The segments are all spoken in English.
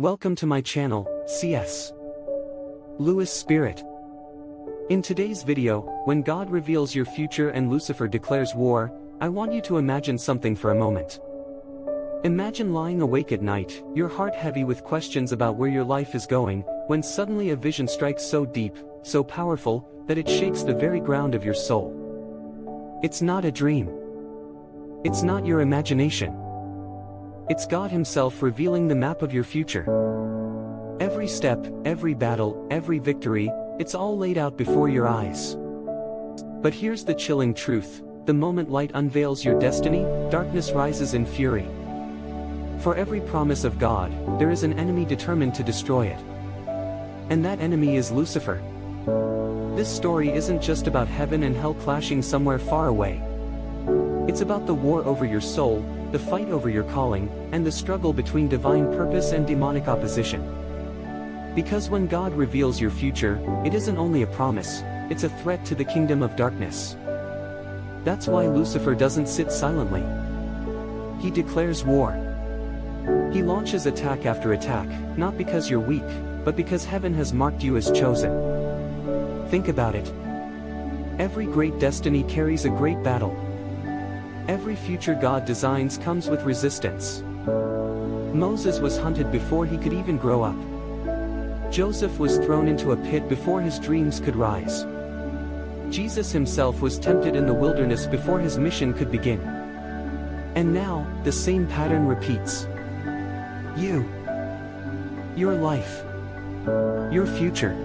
Welcome to my channel, CS Lewis Spirit. In today's video, when God reveals your future and Lucifer declares war, I want you to imagine something for a moment. Imagine lying awake at night, your heart heavy with questions about where your life is going, when suddenly a vision strikes so deep, so powerful, that it shakes the very ground of your soul. It's not a dream. It's not your imagination. It's God Himself revealing the map of your future. Every step, every battle, every victory, it's all laid out before your eyes. But here's the chilling truth: the moment light unveils your destiny, darkness rises in fury. For every promise of God, there is an enemy determined to destroy it. And that enemy is Lucifer. This story isn't just about heaven and hell clashing somewhere far away. It's about the war over your soul, the fight over your calling, and the struggle between divine purpose and demonic opposition. Because when God reveals your future, it isn't only a promise, it's a threat to the kingdom of darkness. That's why Lucifer doesn't sit silently. He declares war. He launches attack after attack, not because you're weak, but because heaven has marked you as chosen. Think about it. Every great destiny carries a great battle. Every future God designs comes with resistance. Moses was hunted before he could even grow up. Joseph was thrown into a pit before his dreams could rise. Jesus himself was tempted in the wilderness before his mission could begin. And now, the same pattern repeats. You. Your life. Your future.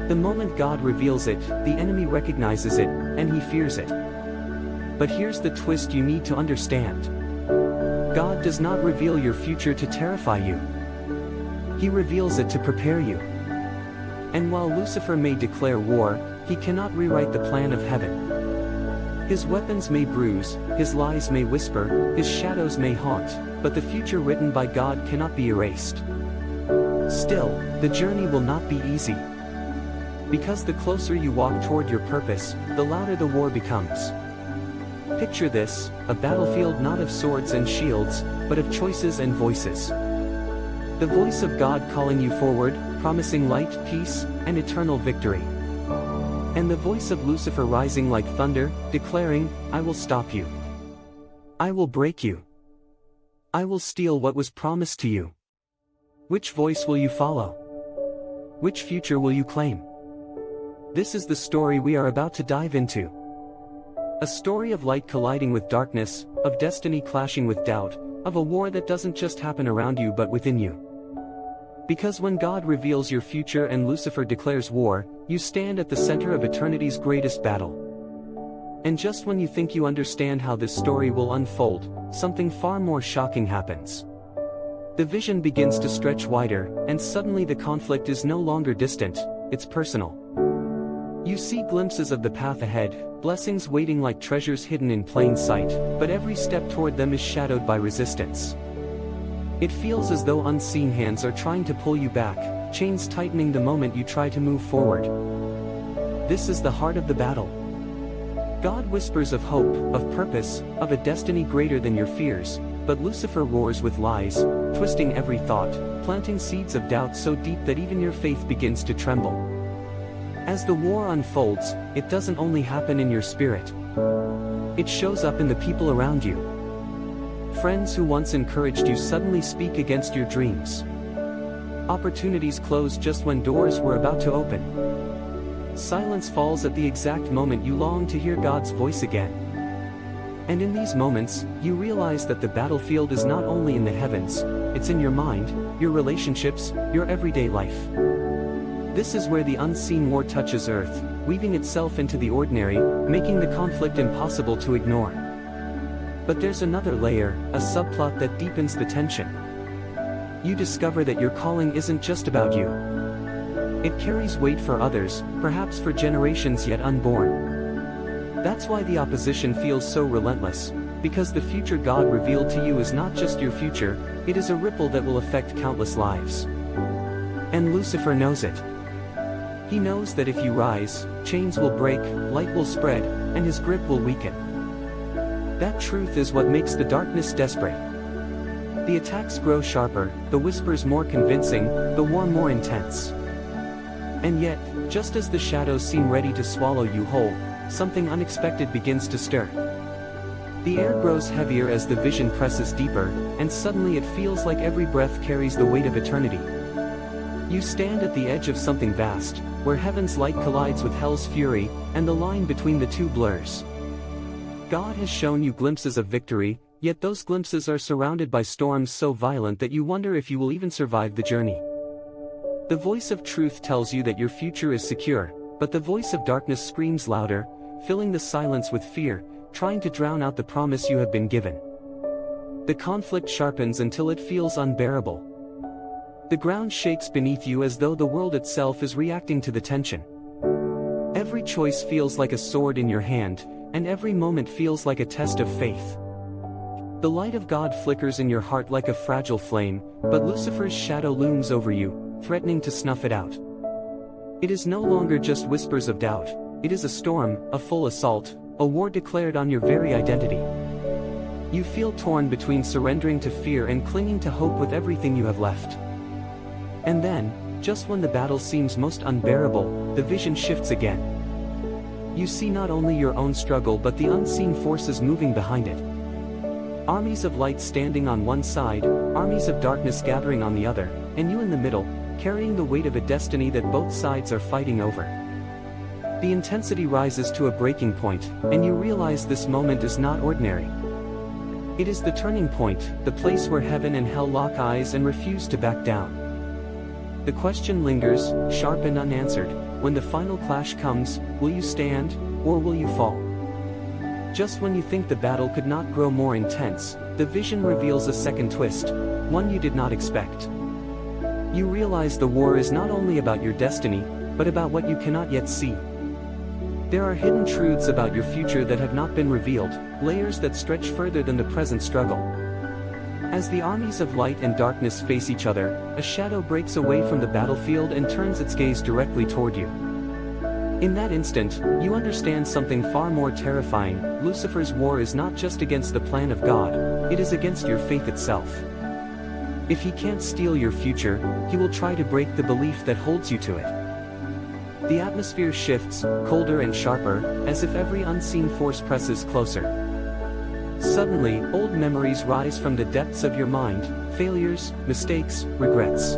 The moment God reveals it, the enemy recognizes it, and he fears it. But here's the twist you need to understand. God does not reveal your future to terrify you. He reveals it to prepare you. And while Lucifer may declare war, he cannot rewrite the plan of heaven. His weapons may bruise, his lies may whisper, his shadows may haunt, but the future written by God cannot be erased. Still, the journey will not be easy. Because the closer you walk toward your purpose, the louder the war becomes. Picture this: a battlefield not of swords and shields, but of choices and voices. The voice of God calling you forward, promising light, peace, and eternal victory. And the voice of Lucifer rising like thunder, declaring, "I will stop you. I will break you. I will steal what was promised to you." Which voice will you follow? Which future will you claim? This is the story we are about to dive into. A story of light colliding with darkness, of destiny clashing with doubt, of a war that doesn't just happen around you but within you. Because when God reveals your future and Lucifer declares war, you stand at the center of eternity's greatest battle. And just when you think you understand how this story will unfold, something far more shocking happens. The vision begins to stretch wider, and suddenly the conflict is no longer distant, it's personal. You see glimpses of the path ahead, blessings waiting like treasures hidden in plain sight, but every step toward them is shadowed by resistance. It feels as though unseen hands are trying to pull you back, chains tightening the moment you try to move forward. This is the heart of the battle. God whispers of hope, of purpose, of a destiny greater than your fears, but Lucifer roars with lies, twisting every thought, planting seeds of doubt so deep that even your faith begins to tremble. As the war unfolds, it doesn't only happen in your spirit. It shows up in the people around you. Friends who once encouraged you suddenly speak against your dreams. Opportunities close just when doors were about to open. Silence falls at the exact moment you long to hear God's voice again. And in these moments, you realize that the battlefield is not only in the heavens, it's in your mind, your relationships, your everyday life. This is where the unseen war touches earth, weaving itself into the ordinary, making the conflict impossible to ignore. But there's another layer, a subplot that deepens the tension. You discover that your calling isn't just about you. It carries weight for others, perhaps for generations yet unborn. That's why the opposition feels so relentless, because the future God revealed to you is not just your future, it is a ripple that will affect countless lives. And Lucifer knows it. He knows that if you rise, chains will break, light will spread, and his grip will weaken. That truth is what makes the darkness desperate. The attacks grow sharper, the whispers more convincing, the war more intense. And yet, just as the shadows seem ready to swallow you whole, something unexpected begins to stir. The air grows heavier as the vision presses deeper, and suddenly it feels like every breath carries the weight of eternity. You stand at the edge of something vast, where heaven's light collides with hell's fury, and the line between the two blurs. God has shown you glimpses of victory, yet those glimpses are surrounded by storms so violent that you wonder if you will even survive the journey. The voice of truth tells you that your future is secure, but the voice of darkness screams louder, filling the silence with fear, trying to drown out the promise you have been given. The conflict sharpens until it feels unbearable. The ground shakes beneath you as though the world itself is reacting to the tension. Every choice feels like a sword in your hand, and every moment feels like a test of faith. The light of God flickers in your heart like a fragile flame, but Lucifer's shadow looms over you, threatening to snuff it out. It is no longer just whispers of doubt, it is a storm, a full assault, a war declared on your very identity. You feel torn between surrendering to fear and clinging to hope with everything you have left. And then, just when the battle seems most unbearable, the vision shifts again. You see not only your own struggle but the unseen forces moving behind it. Armies of light standing on one side, armies of darkness gathering on the other, and you in the middle, carrying the weight of a destiny that both sides are fighting over. The intensity rises to a breaking point, and you realize this moment is not ordinary. It is the turning point, the place where heaven and hell lock eyes and refuse to back down. The question lingers, sharp and unanswered: when the final clash comes, will you stand, or will you fall? Just when you think the battle could not grow more intense, the vision reveals a second twist, one you did not expect. You realize the war is not only about your destiny, but about what you cannot yet see. There are hidden truths about your future that have not been revealed, layers that stretch further than the present struggle. As the armies of light and darkness face each other, a shadow breaks away from the battlefield and turns its gaze directly toward you. In that instant, you understand something far more terrifying: Lucifer's war is not just against the plan of God, it is against your faith itself. If he can't steal your future, he will try to break the belief that holds you to it. The atmosphere shifts, colder and sharper, as if every unseen force presses closer. Suddenly, old memories rise from the depths of your mind: failures, mistakes, regrets.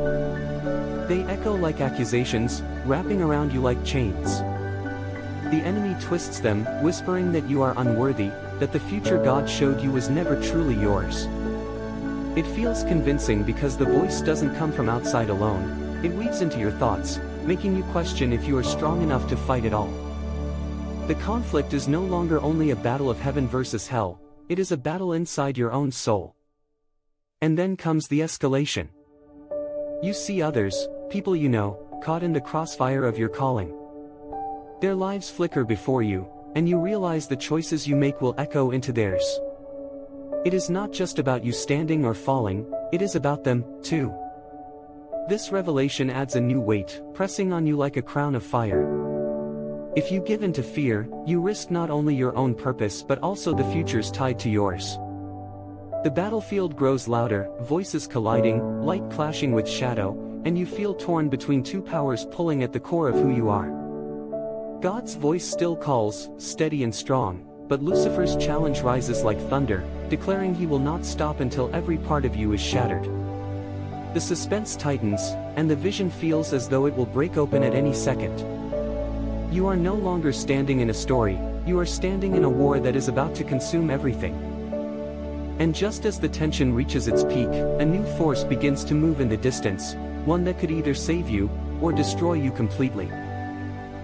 They echo like accusations, wrapping around you like chains. The enemy twists them, whispering that you are unworthy, that the future God showed you was never truly yours. It feels convincing because the voice doesn't come from outside alone, it weaves into your thoughts, making you question if you are strong enough to fight it all. The conflict is no longer only a battle of heaven versus hell, it is a battle inside your own soul. And then comes the escalation. You see others, people you know, caught in the crossfire of your calling. Their lives flicker before you, and you realize the choices you make will echo into theirs. It is not just about you standing or falling, it is about them, too. This revelation adds a new weight, pressing on you like a crown of fire. If you give in to fear, you risk not only your own purpose but also the futures tied to yours. The battlefield grows louder, voices colliding, light clashing with shadow, and you feel torn between two powers pulling at the core of who you are. God's voice still calls, steady and strong, but Lucifer's challenge rises like thunder, declaring he will not stop until every part of you is shattered. The suspense tightens, and the vision feels as though it will break open at any second. You are no longer standing in a story, you are standing in a war that is about to consume everything. And just as the tension reaches its peak, a new force begins to move in the distance, one that could either save you, or destroy you completely.